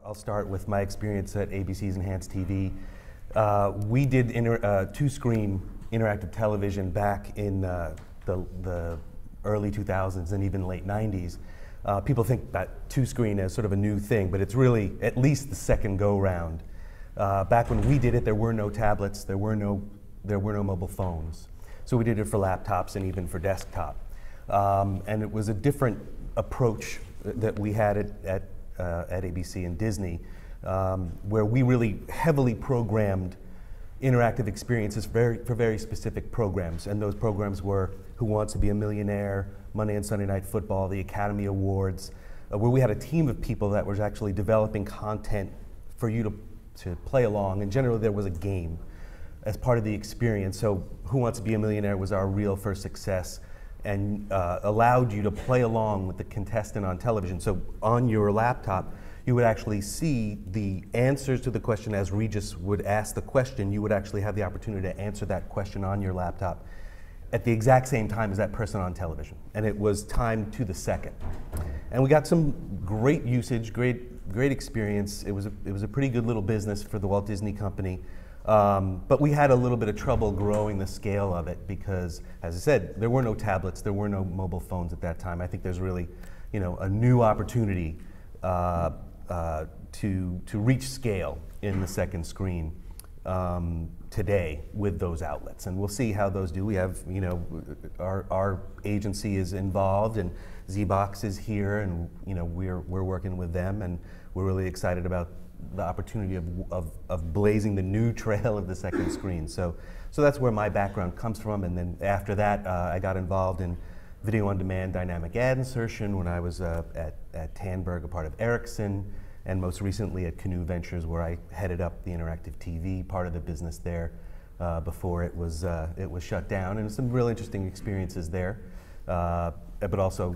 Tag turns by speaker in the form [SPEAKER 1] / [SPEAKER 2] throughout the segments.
[SPEAKER 1] I'll start with my experience at ABC's Enhanced TV. We did two-screen interactive television back in the early 2000s and even late 90s. People think that two-screen as sort of a new thing, but it's really at least the second go-round. Back when we did it, there were no tablets, there were no mobile phones. So we did it for laptops and even for desktop. And it was a different approach that we had at ABC and Disney, where we really heavily programmed interactive experiences for very specific programs. And those programs were Who Wants to Be a Millionaire, Monday and Sunday Night Football, the Academy Awards, where we had a team of people that was actually developing content for you to play along. And generally there was a game as part of the experience. So Who Wants to Be a Millionaire was our real first success, and allowed you to play along with the contestant on television. So on your laptop, you would actually see the answers to the question as Regis would ask the question. You would actually have the opportunity to answer that question on your laptop at the exact same time as that person on television. And it was timed to the second. And we got some great usage, great experience. It was a pretty good little business for the Walt Disney Company. But we had a little bit of trouble growing the scale of it because, as I said, there were no tablets, there were no mobile phones at that time. I think there's really, a new opportunity to reach scale in the second screen today with those outlets, and we'll see how those do. We have, our agency is involved, and Z-Box is here, and we're working with them, and we're really excited about the opportunity of blazing the new trail of the second screen. So that's where my background comes from, and then after that I got involved in video on demand dynamic ad insertion when I was at Tandberg, a part of Ericsson, and most recently at Canoe Ventures, where I headed up the interactive TV part of the business there before it was shut down, and some real interesting experiences there, but also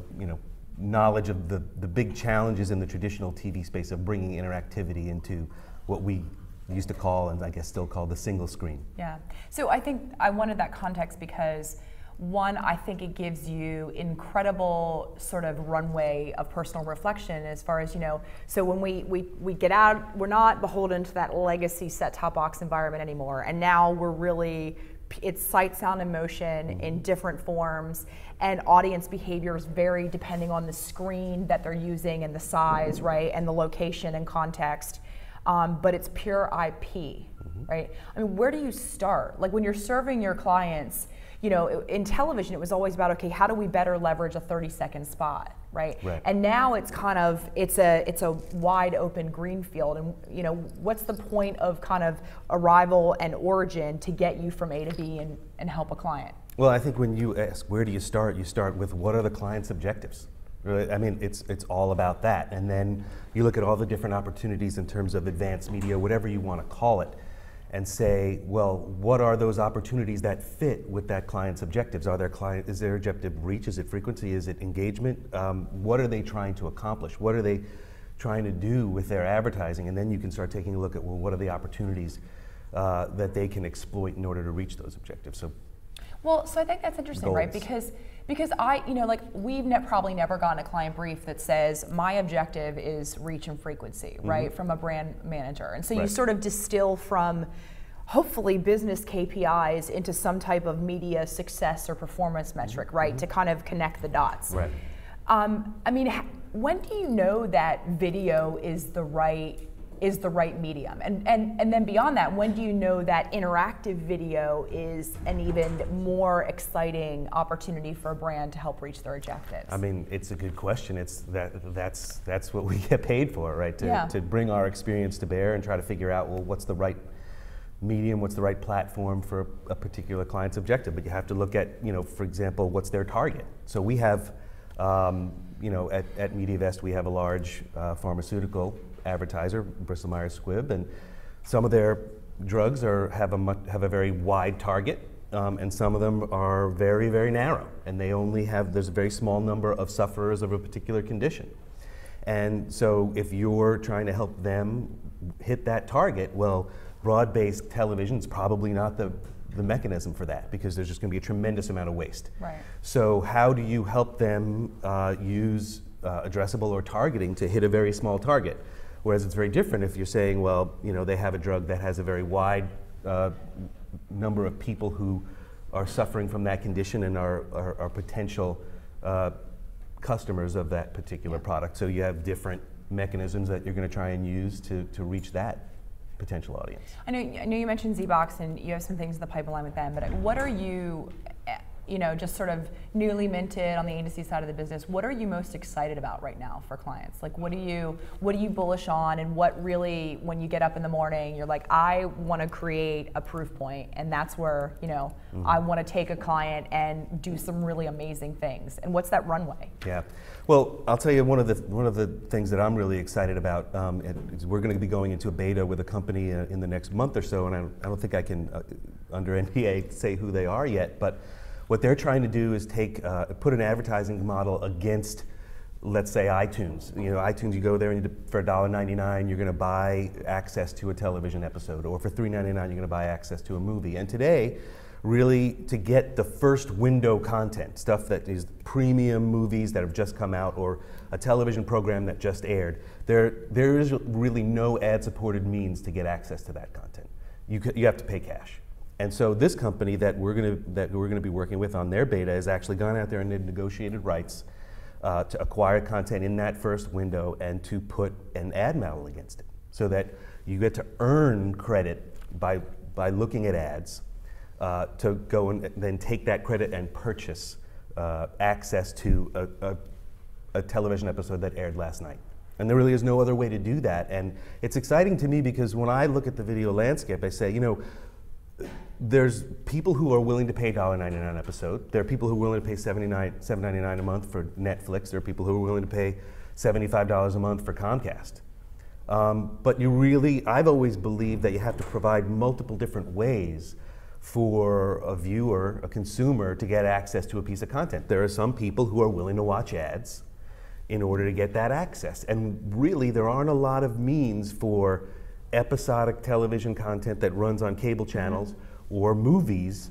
[SPEAKER 1] knowledge of the big challenges in the traditional TV space of bringing interactivity into what we used to call, and I guess still call, the single screen.
[SPEAKER 2] Yeah, so I think I wanted that context because, one, I think it gives you incredible sort of runway of personal reflection as far as, so when we get out, we're not beholden to that legacy set-top box environment anymore, and now we're really, it's sight, sound, and motion in different forms, and audience behaviors vary depending on the screen that they're using and the size, right, and the location and context, but it's pure IP, right? I mean, where do you start? Like when you're serving your clients, in television, it was always about, okay, how do we better leverage a 30-second spot, right? And now it's kind of, it's a wide open green field, and what's the point of kind of arrival and origin to get you from A to B and help a client?
[SPEAKER 1] Well, I think when you ask where do you start with what are the client's objectives. Really, I mean, it's all about that, and then you look at all the different opportunities in terms of advanced media, whatever you want to call it, and say, well, what are those opportunities that fit with that client's objectives? Is their objective reach? Is it frequency? Is it engagement? What are they trying to accomplish? What are they trying to do with their advertising? And then you can start taking a look at, well, what are the opportunities that they can exploit in order to reach those objectives? So
[SPEAKER 2] I think that's interesting, goals. Right? Because we've probably never gotten a client brief that says my objective is reach and frequency, right, from a brand manager. And so you sort of distill from hopefully business KPIs into some type of media success or performance metric, right, to kind of connect the dots.
[SPEAKER 1] Right.
[SPEAKER 2] I mean, when do you know that video is the right medium? And then beyond that, when do you know that interactive video is an even more exciting opportunity for a brand to help reach their objectives? I
[SPEAKER 1] mean, it's a good question. That's what we get paid for, right? To bring our experience to bear and try to figure out, well, what's the right medium, what's the right platform for a particular client's objective. But you have to look at, for example, what's their target. So we have, at MediaVest, we have a large pharmaceutical advertiser, Bristol Myers Squibb, and some of their drugs have a very wide target, and some of them are very, very narrow, and there's a very small number of sufferers of a particular condition. And so if you're trying to help them hit that target, well, broad-based television is probably not the mechanism for that, because there's just going to be a tremendous amount of waste.
[SPEAKER 2] Right.
[SPEAKER 1] So how do you help them use addressable or targeting to hit a very small target? Whereas it's very different if you're saying, well, they have a drug that has a very wide number of people who are suffering from that condition and are potential customers of that particular product. So you have different mechanisms that you're going to try and use to reach that potential audience.
[SPEAKER 2] I know you mentioned ZBox and you have some things in the pipeline with them, but what are you, just sort of newly minted on the agency side of the business, what are you most excited about right now for clients? Like what are you bullish on, and what really, when you get up in the morning, you're like, I want to create a proof point, and that's where, I want to take a client and do some really amazing things. And what's that runway?
[SPEAKER 1] Yeah. Well, I'll tell you one of the things that I'm really excited about is we're going to be going into a beta with a company in the next month or so, and I don't think I can, under NDA, say who they are yet, but what they're trying to do is put an advertising model against, let's say, iTunes. iTunes, you go there and for $1.99, you're going to buy access to a television episode, or for $3.99, you're going to buy access to a movie. And today, really, to get the first window content, stuff that is premium movies that have just come out, or a television program that just aired, there is really no ad-supported means to get access to that content. You have to pay cash. And so this company that we're going to be working with on their beta has actually gone out there and negotiated rights to acquire content in that first window and to put an ad model against it, so that you get to earn credit by looking at ads to go and then take that credit and purchase access to a television episode that aired last night. And there really is no other way to do that. And it's exciting to me because when I look at the video landscape, I say, there's people who are willing to pay $1.99 an episode. There are people who are willing to pay $7.99 a month for Netflix. There are people who are willing to pay $75 a month for Comcast. But I've always believed that you have to provide multiple different ways for a viewer, a consumer, to get access to a piece of content. There are some people who are willing to watch ads in order to get that access. And really, there aren't a lot of means for episodic television content that runs on cable channels or movies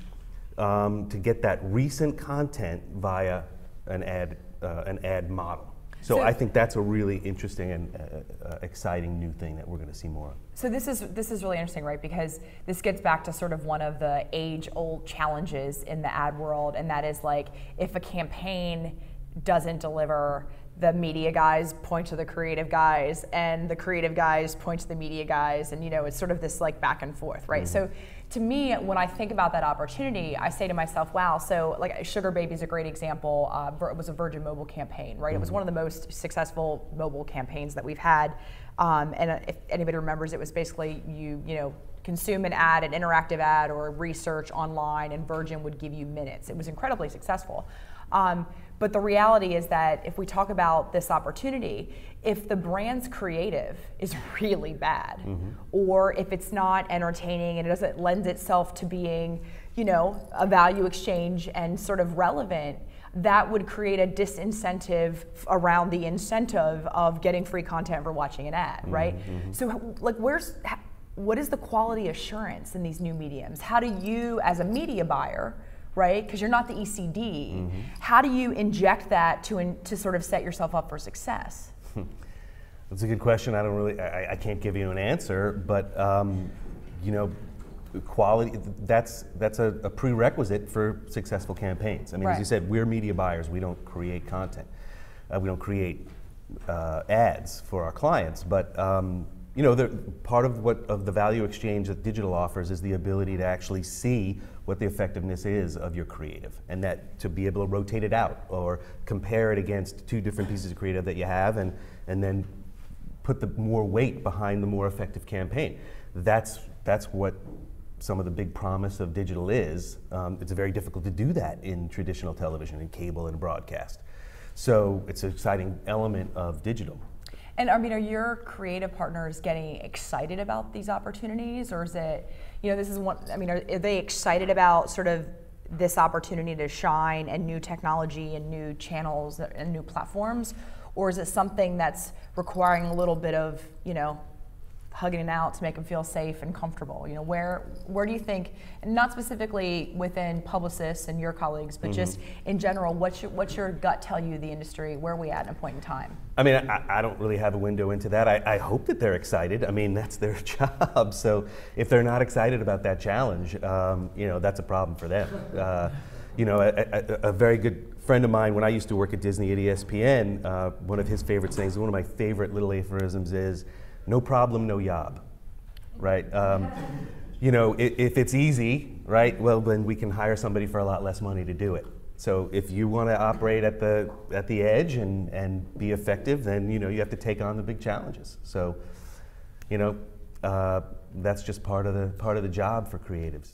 [SPEAKER 1] to get that recent content via an ad model. So I think that's a really interesting and exciting new thing that we're going to see more of.
[SPEAKER 2] So this is really interesting, right? Because this gets back to sort of one of the age-old challenges in the ad world, and that is like, if a campaign doesn't deliver, the media guys point to the creative guys, and the creative guys point to the media guys, and it's sort of this like back and forth, right? So to me, when I think about that opportunity, I say to myself, wow, so like Sugar Baby is a great example. It was a Virgin Mobile campaign, right? It was one of the most successful mobile campaigns that we've had. And if anybody remembers, it was basically you consume an ad, an interactive ad, or research online, and Virgin would give you minutes. It was incredibly successful. But the reality is that if we talk about this opportunity, if the brand's creative is really bad, or if it's not entertaining and it doesn't lend itself to being, a value exchange and sort of relevant, that would create a disincentive around the incentive of getting free content for watching an ad, right? So like what is the quality assurance in these new mediums? How do you, as a media buyer, right? Because you're not the ECD. How do you inject that to sort of set yourself up for success?
[SPEAKER 1] That's a good question. I can't give you an answer, but quality, that's a prerequisite for successful campaigns. I mean, as you said, we're media buyers. We don't create content. We don't create ads for our clients, but part of the value exchange that digital offers is the ability to actually see what the effectiveness is of your creative, and that to be able to rotate it out or compare it against two different pieces of creative that you have, and then put the more weight behind the more effective campaign. That's what some of the big promise of digital is. It's very difficult to do that in traditional television and cable and broadcast. So it's an exciting element of digital.
[SPEAKER 2] And I mean, are your creative partners getting excited about these opportunities, or is it, this is one, I mean, are they excited about sort of this opportunity to shine and new technology and new channels and new platforms, or is it something that's requiring a little bit of, hugging it out to make them feel safe and comfortable? You know, where do you think, and not specifically within publicists and your colleagues, but just in general, what's your gut tell you the industry, where are we at a point in time?
[SPEAKER 1] I mean, I don't really have a window into that. I hope that they're excited. I mean, that's their job. So if they're not excited about that challenge, you know, that's a problem for them. You know, a very good friend of mine, when I used to work at Disney at ESPN, one of his favorite sayings, one of my favorite little aphorisms is, no problem, no job, right? You know, if it's easy, right, well, then we can hire somebody for a lot less money to do it. So if you want to operate at the edge and be effective, then, you know, you have to take on the big challenges. So, you know, that's just part of the job for creatives.